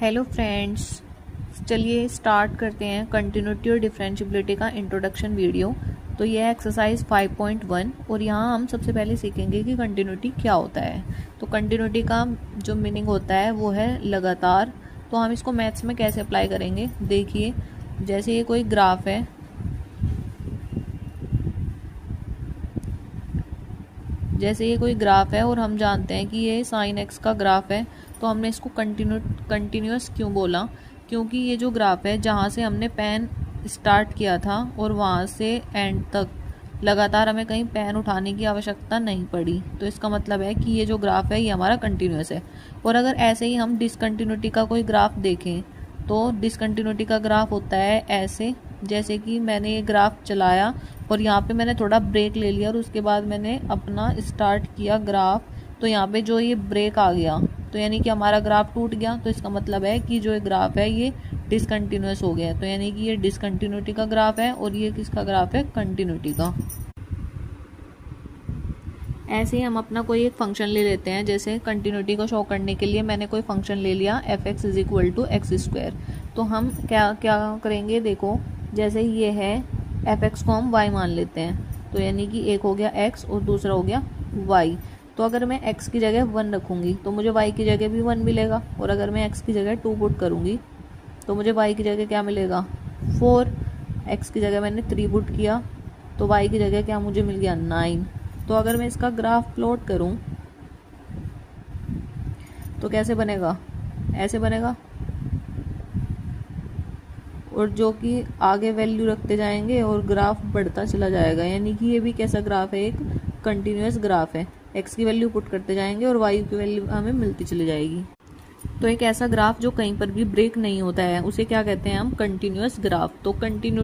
Hello friends, चलिए start करते हैं कंटिन्यूटी और डिफरेंशिएबिलिटी का इंट्रोडक्शन वीडियो। तो ये है एक्सरसाइज 5.1 और यहाँ हम सबसे पहले सीखेंगे कि कंटिन्यूटी क्या होता है। तो कंटिन्यूटी का जो मीनिंग होता है वो है लगातार। तो हम इसको मैथ्स में कैसे अप्लाई करेंगे, देखिए जैसे ये कोई ग्राफ है, और हम जानते हैं कि ये साइन एक्स का ग्राफ है। तो हमने इसको कंटिन्यूस क्यों बोला, क्योंकि ये जो ग्राफ है जहाँ से हमने पेन स्टार्ट किया था और वहाँ से एंड तक लगातार हमें कहीं पेन उठाने की आवश्यकता नहीं पड़ी। तो इसका मतलब है कि ये जो ग्राफ है ये हमारा कंटिन्यूस है। और अगर ऐसे ही हम डिसकंटिन्यूटी का कोई ग्राफ देखें तो डिसकंटिन्यूटी का ग्राफ होता है ऐसे, जैसे कि मैंने ये ग्राफ चलाया और यहाँ पे मैंने थोड़ा ब्रेक ले लिया और उसके बाद मैंने अपना स्टार्ट किया ग्राफ। तो यहाँ पे जो ये ब्रेक आ गया तो यानी कि हमारा ग्राफ टूट गया। तो इसका मतलब है कि जो ये ग्राफ है ये डिसकंटिन्यूस हो गया। तो यानी कि ये डिसकंटिन्यूटी का ग्राफ है और ये किसका ग्राफ है, कंटिन्यूटी का। ऐसे ही हम अपना कोई एक फंक्शन ले लेते हैं, जैसे कंटिन्यूटी को शो करने के लिए मैंने कोई फंक्शन ले लिया f(x) = x²। तो हम क्या क्या करेंगे, देखो जैसे ये है f(x) को हम y मान लेते हैं। तो यानी कि एक हो गया x और दूसरा हो गया y। तो अगर मैं x की जगह 1 रखूँगी तो मुझे y की जगह भी 1 मिलेगा, और अगर मैं x की जगह 2 पुट करूँगी तो मुझे y की जगह क्या मिलेगा, 4। x की जगह मैंने 3 पुट किया तो y की जगह क्या मुझे मिल गया, 9। तो अगर मैं इसका ग्राफ प्लॉट करूं तो कैसे बनेगा, ऐसे बनेगा, और जो कि आगे वैल्यू रखते जाएंगे और ग्राफ बढ़ता चला जाएगा। यानी कि ये भी कैसा ग्राफ है, एक कंटिन्यूस ग्राफ है। x की वैल्यू पुट करते जाएंगे और y की वैल्यू हमें मिलती चली जाएगी। तो एक ऐसा ग्राफ जो कहीं पर भी ब्रेक नहीं होता है उसे क्या कहते हैं हम, कंटिन्यूस ग्राफ। तो कंटिन्यू